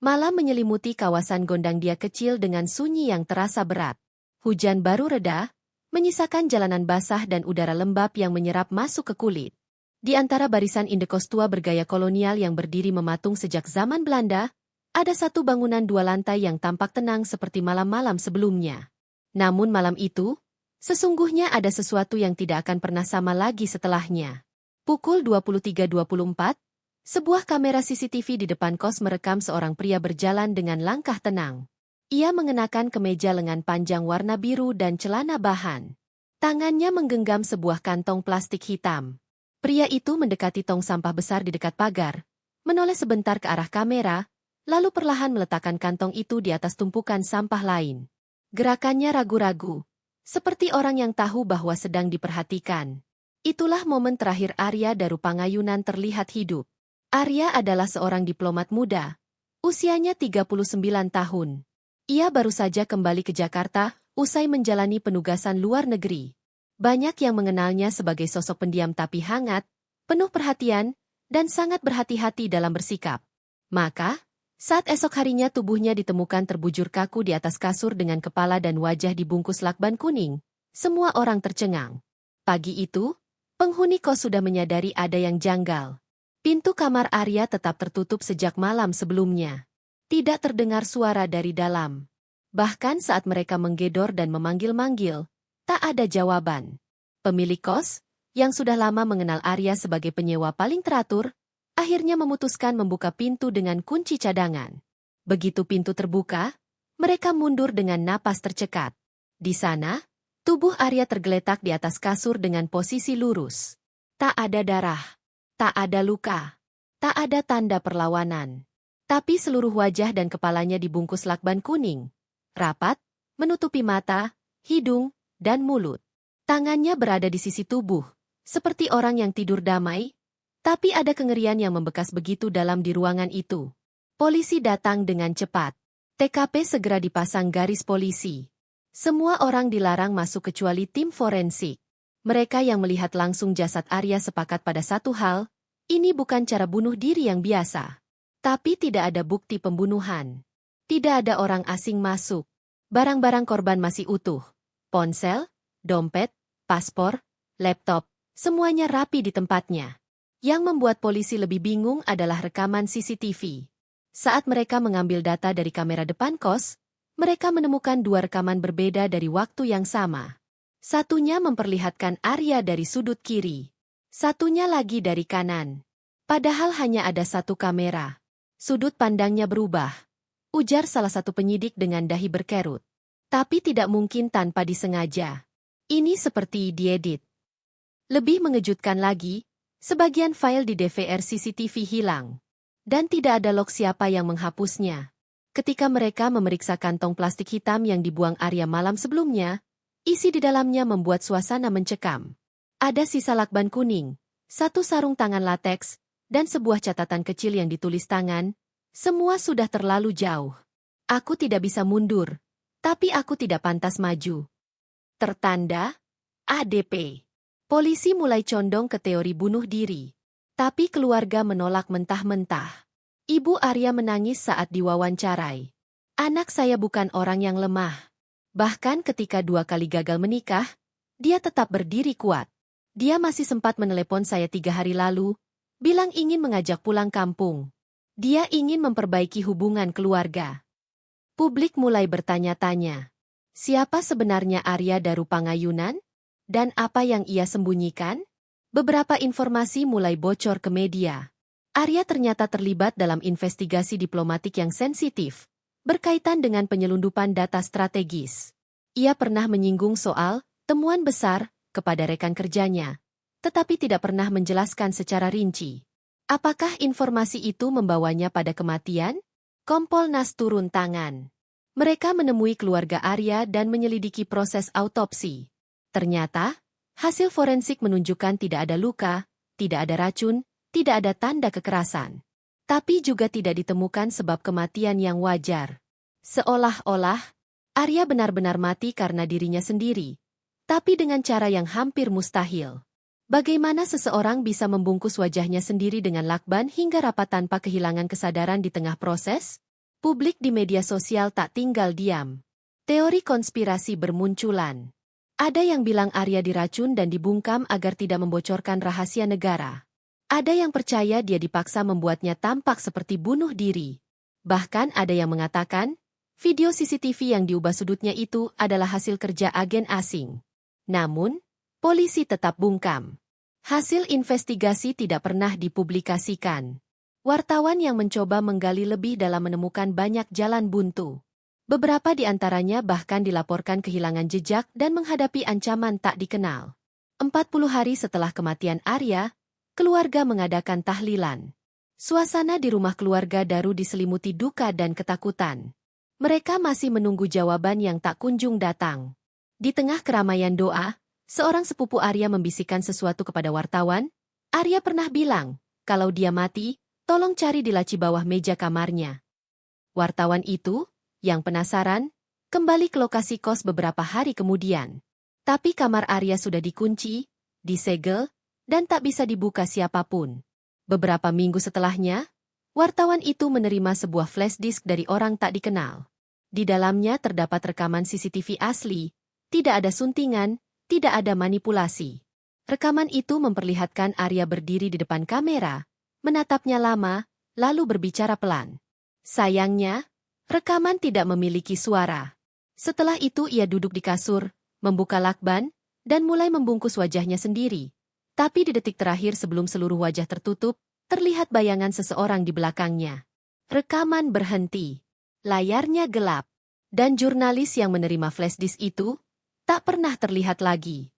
Malam menyelimuti kawasan Gondangdia kecil dengan sunyi yang terasa berat. Hujan baru reda, menyisakan jalanan basah dan udara lembab yang menyerap masuk ke kulit. Di antara barisan indekos tua bergaya kolonial yang berdiri mematung sejak zaman Belanda, ada satu bangunan 2 lantai yang tampak tenang seperti malam-malam sebelumnya. Namun malam itu, sesungguhnya ada sesuatu yang tidak akan pernah sama lagi setelahnya. Pukul 23.24, sebuah kamera CCTV di depan kos merekam seorang pria berjalan dengan langkah tenang. Ia mengenakan kemeja lengan panjang warna biru dan celana bahan. Tangannya menggenggam sebuah kantong plastik hitam. Pria itu mendekati tong sampah besar di dekat pagar, menoleh sebentar ke arah kamera, lalu perlahan meletakkan kantong itu di atas tumpukan sampah lain. Gerakannya ragu-ragu, seperti orang yang tahu bahwa sedang diperhatikan. Itulah momen terakhir Arya Darupangayunan terlihat hidup. Arya adalah seorang diplomat muda, usianya 39 tahun. Ia baru saja kembali ke Jakarta, usai menjalani penugasan luar negeri. Banyak yang mengenalnya sebagai sosok pendiam tapi hangat, penuh perhatian, dan sangat berhati-hati dalam bersikap. Maka, saat esok harinya tubuhnya ditemukan terbujur kaku di atas kasur dengan kepala dan wajah dibungkus lakban kuning, semua orang tercengang. Pagi itu, penghuni kos sudah menyadari ada yang janggal. Pintu kamar Arya tetap tertutup sejak malam sebelumnya. Tidak terdengar suara dari dalam. Bahkan saat mereka menggedor dan memanggil-manggil, tak ada jawaban. Pemilik kos, yang sudah lama mengenal Arya sebagai penyewa paling teratur, akhirnya memutuskan membuka pintu dengan kunci cadangan. Begitu pintu terbuka, mereka mundur dengan napas tercekat. Di sana, tubuh Arya tergeletak di atas kasur dengan posisi lurus. Tak ada darah, tak ada luka, tak ada tanda perlawanan. Tapi seluruh wajah dan kepalanya dibungkus lakban kuning, rapat, menutupi mata, hidung, dan mulut. Tangannya berada di sisi tubuh, seperti orang yang tidur damai, tapi ada kengerian yang membekas begitu dalam di ruangan itu. Polisi datang dengan cepat. TKP segera dipasang garis polisi. Semua orang dilarang masuk kecuali tim forensik. Mereka yang melihat langsung jasad Arya sepakat pada satu hal, ini bukan cara bunuh diri yang biasa. Tapi tidak ada bukti pembunuhan. Tidak ada orang asing masuk. Barang-barang korban masih utuh. Ponsel, dompet, paspor, laptop, semuanya rapi di tempatnya. Yang membuat polisi lebih bingung adalah rekaman CCTV. Saat mereka mengambil data dari kamera depan kos, mereka menemukan 2 rekaman berbeda dari waktu yang sama. Satunya memperlihatkan Arya dari sudut kiri. Satunya lagi dari kanan. Padahal hanya ada satu kamera. Sudut pandangnya berubah. Ujar salah satu penyidik dengan dahi berkerut. Tapi tidak mungkin tanpa disengaja. Ini seperti diedit. Lebih mengejutkan lagi, sebagian file di DVR CCTV hilang. Dan tidak ada log siapa yang menghapusnya. Ketika mereka memeriksa kantong plastik hitam yang dibuang Arya malam sebelumnya, isi di dalamnya membuat suasana mencekam. Ada sisa lakban kuning, satu sarung tangan lateks, dan sebuah catatan kecil yang ditulis tangan. Semua sudah terlalu jauh. Aku tidak bisa mundur, tapi aku tidak pantas maju. Tertanda, ADP. Polisi mulai condong ke teori bunuh diri. Tapi keluarga menolak mentah-mentah. Ibu Arya menangis saat diwawancarai. Anak saya bukan orang yang lemah. Bahkan ketika 2 kali gagal menikah, dia tetap berdiri kuat. Dia masih sempat menelepon saya 3 hari lalu, bilang ingin mengajak pulang kampung. Dia ingin memperbaiki hubungan keluarga. Publik mulai bertanya-tanya. Siapa sebenarnya Arya Darupangayunan? Dan apa yang ia sembunyikan? Beberapa informasi mulai bocor ke media. Arya ternyata terlibat dalam investigasi diplomatik yang sensitif, berkaitan dengan penyelundupan data strategis. Ia pernah menyinggung soal temuan besar kepada rekan kerjanya, tetapi tidak pernah menjelaskan secara rinci. Apakah informasi itu membawanya pada kematian? Kompolnas turun tangan. Mereka menemui keluarga Arya dan menyelidiki proses autopsi. Ternyata, hasil forensik menunjukkan tidak ada luka, tidak ada racun, tidak ada tanda kekerasan. Tapi juga tidak ditemukan sebab kematian yang wajar. Seolah-olah, Arya benar-benar mati karena dirinya sendiri, tapi dengan cara yang hampir mustahil. Bagaimana seseorang bisa membungkus wajahnya sendiri dengan lakban hingga rapat tanpa kehilangan kesadaran di tengah proses? Publik di media sosial tak tinggal diam. Teori konspirasi bermunculan. Ada yang bilang Arya diracun dan dibungkam agar tidak membocorkan rahasia negara. Ada yang percaya dia dipaksa membuatnya tampak seperti bunuh diri. Bahkan ada yang mengatakan, video CCTV yang diubah sudutnya itu adalah hasil kerja agen asing. Namun, polisi tetap bungkam. Hasil investigasi tidak pernah dipublikasikan. Wartawan yang mencoba menggali lebih dalam menemukan banyak jalan buntu. Beberapa di antaranya bahkan dilaporkan kehilangan jejak dan menghadapi ancaman tak dikenal. 40 hari setelah kematian Arya, keluarga mengadakan tahlilan. Suasana di rumah keluarga Daru diselimuti duka dan ketakutan. Mereka masih menunggu jawaban yang tak kunjung datang. Di tengah keramaian doa, seorang sepupu Arya membisikkan sesuatu kepada wartawan. Arya pernah bilang, kalau dia mati, tolong cari di laci bawah meja kamarnya. Wartawan itu, yang penasaran, kembali ke lokasi kos beberapa hari kemudian. Tapi kamar Arya sudah dikunci, disegel, dan tak bisa dibuka siapapun. Beberapa minggu setelahnya, wartawan itu menerima sebuah flash disk dari orang tak dikenal. Di dalamnya terdapat rekaman CCTV asli, tidak ada suntingan, tidak ada manipulasi. Rekaman itu memperlihatkan Arya berdiri di depan kamera, menatapnya lama, lalu berbicara pelan. Sayangnya, rekaman tidak memiliki suara. Setelah itu ia duduk di kasur, membuka lakban, dan mulai membungkus wajahnya sendiri. Tapi di detik terakhir sebelum seluruh wajah tertutup, terlihat bayangan seseorang di belakangnya. Rekaman berhenti. Layarnya gelap. Dan jurnalis yang menerima flash disk itu, tak pernah terlihat lagi.